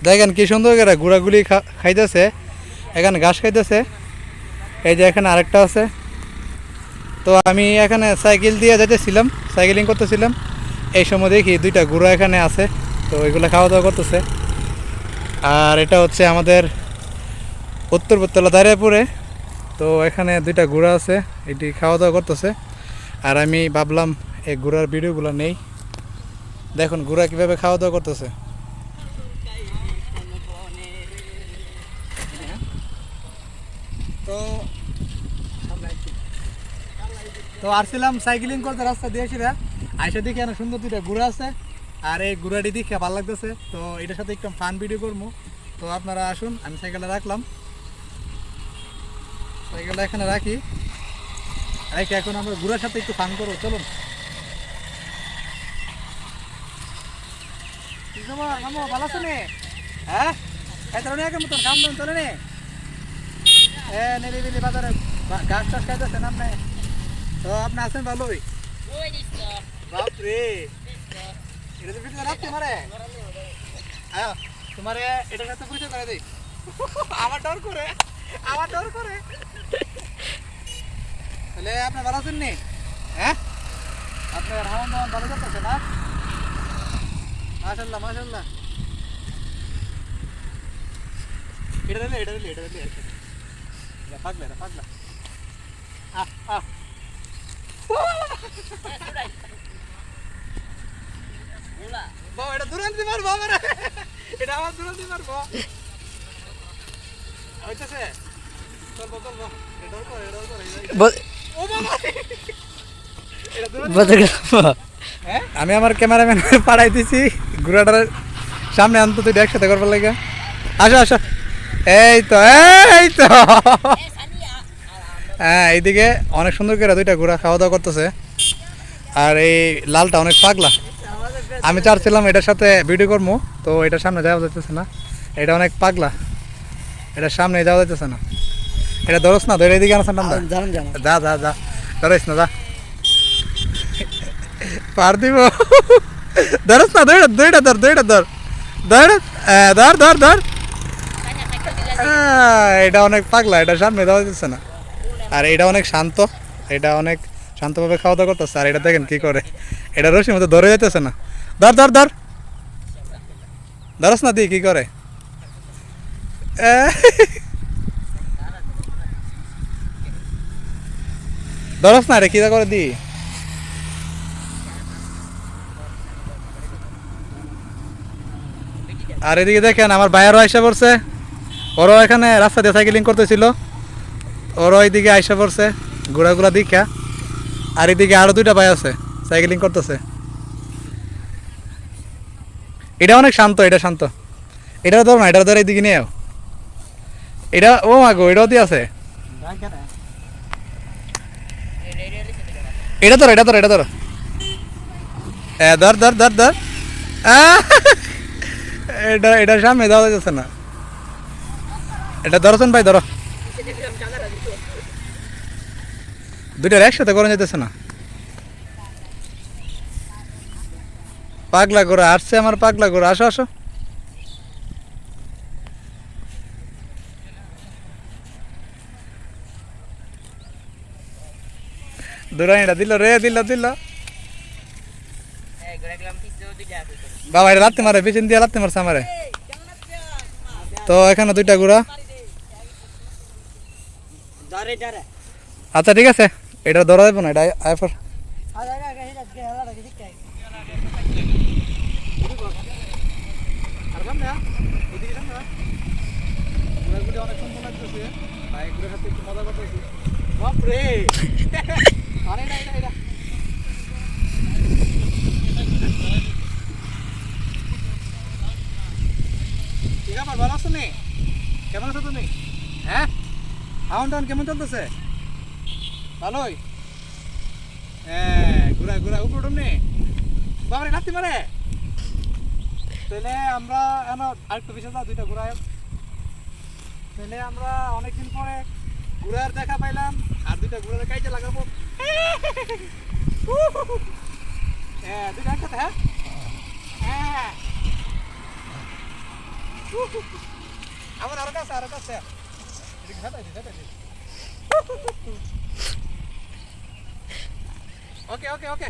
দেখেন কি সুন্দর করে ঘোড়াগুলি খাইতেছে, এখানে ঘাস খাইতেছে। এই যে এখানে আরেকটা আছে। তো আমি এখানে সাইকেল দিয়ে যাইতেছিলাম, সাইকেলিং করতেছিলাম, এই সময় দেখি দুইটা ঘোড়া এখানে আছে। তো ওইগুলো খাওয়া দাওয়া করতেছে। আর এটা হচ্ছে আমাদের উত্তরবত্তলা দাঁড়িয়েপুরে। তো এখানে দুইটা ঘোড়া আছে, এটি খাওয়া দাওয়া করতেছে। আর আমি ভাবলাম এই ঘোড়ার ভিডিওগুলো নেই। দেখুন ঘোড়া কীভাবে খাওয়া দাওয়া করতেছে। তো তো আসছিলাম সাইকেলিং করতে, রাস্তা দিয়েছিল আইসা দেখি এখানে সুন্দর দুইটা ঘোড়া আছে। আর এই ঘোড়াটি দেখে ভালো লাগতেছে। তো এটার সাথে একটু ফান ভিডিও করবো। তো আপনারা আসুন, আমি সাইকেলটা রাখলাম, সাইকেলটা এখানে রাখি। এখন আমরা ঘোড়ার সাথে একটু ফান করবো, চলুন। ভালো আছে নে? হ্যাঁ, মতন কাম দাম চলে নে? নিরিবিলি বাজারে গাছ টাছ খাইতেছে নাম নাই। তো আপনি আছেন ভালোই? বাপরে, এটা তো ভিডিও রাখতে মারে। হ্যাঁ, তোমারে এটার সাথে পরিচয় করে দিই। আমার ডর করে, আমার ডর করে। তাহলে আপনি ভালো আছেন নি? হ্যাঁ, আপনার হাওয়ান দাওয়ান ভালো যাচ্ছে না? মাশাল্লাহ মাশাল্লাহ। এটা দিলে পাগলা পাগলা। এটা দুরান্তি মারবো আমার, এটা আমার দুরান্তি মারবো। হইতেছে, চলবো চলবো। এটাও করে, এটাও করে। ও বাবা, আমি আমার ক্যামেরাম্যান পাঠাই দিছি ঘোড়াটার সামনে, আনতো তুই একসাথে করবার লাগে। আসো আসো, এই তো এই তো। হ্যাঁ, এইদিকে অনেক সুন্দর করে দুইটা ঘোড়া খাওয়া দাওয়া করতেছে। আর এই লালটা অনেক পাগলা। আমি চাচ্ছিলাম এটার সাথে ভিডিও করবো, তো এটার সামনে যাওয়া যাইতেছে না। এটা অনেক পাগলা, এটার সামনে যাওয়া যাইতেছে না। এটা ধরস না, ধরে এদিকে আনছেন না, যা যা যা, ধরিস না, যা পার দিব। ধরস না, দইটা ধর, দইটা ধর, ধর ধর ধর ধর। এটা অনেক পাগলা, এটা সামনে যাওয়া যাচ্ছে না। আর এটা অনেক শান্ত, এটা অনেক শান্তভাবে খাওয়া দাওয়া করতেছে। আর এটা দেখেন কি করে, এটা রশির মধ্যে ধরে যাইতেছে না। ধর ধর ধর, ধরস না, দি কি করে। ধরস না রে, কি করে দি। আর এদিকে দেখেন আমার ভাইয়েরও আইসা পড়ছে, ওরও এখানে রাস্তা দিয়ে সাইকেলিং করতেছিল, ওরও এইদিকে আইসা পড়ছে ঘোড়াগুলা দীক্ষা। আর এদিকে আরো দুইটা ভাই আছে, সাইকেলিং করতেছে। এটা অনেক শান্ত, এটা শান্ত। এটা ধরো না, এটা ধরো, এইদিকে নিয়ে এটা। ও মাগো, এটাও দিয়ে আছে। এটা ধরো, এটা ধরো, এটা ধরো, ধর ধর ধর ধর। এটা এটার সামনে যাওয়া যাচ্ছে না। এটা ধরছেন ভাই, ধরো। দুইটার একসাথে করা যেতেছে না। পাগলা করে আসছে আমার, পাগলা করে। আসো আসো, দুরানিটা দিল রে, দিল দিল। বাবা এটা লাত্তি মারে, পিছন দিয়ে লাত্তি মারছে আমারে। তো এখানে দুইটা ঘোড়া। আচ্ছা ঠিক আছে, এটা ধরা যাবে না, এটা আইফর। অনেক সুন্দর লাগতেছে, বাইকগুলোর সাথে একটু মজা করতেছি। বাপরে, আরে না, এটা এটা ঠিক আছে। ভালো আছো নি? কেমন আছো তুমি? হ্যাঁ, হাওন টাউন কেমন চলতেছে? ভালোই। হ্যাঁ, ঘুরা ঘুরা উপর উঠুন নি। বাবারে নাতি মারে। তাহলে আমরা আরেকটু বিশেষ দুইটা ঘুরাই। তাহলে আমরা অনেকদিন পরে ঘোড়ার দেখা পাইলাম। আর দুইটা ঘোড়ার কাইতে লাগাবো। হ্যাঁ, দুইটা একসাথে। হ্যাঁ হ্যাঁ, আমার আরো কাছে আরো কাছে এদিকে ঝাঁটাই দি ওকে ওকে ওকে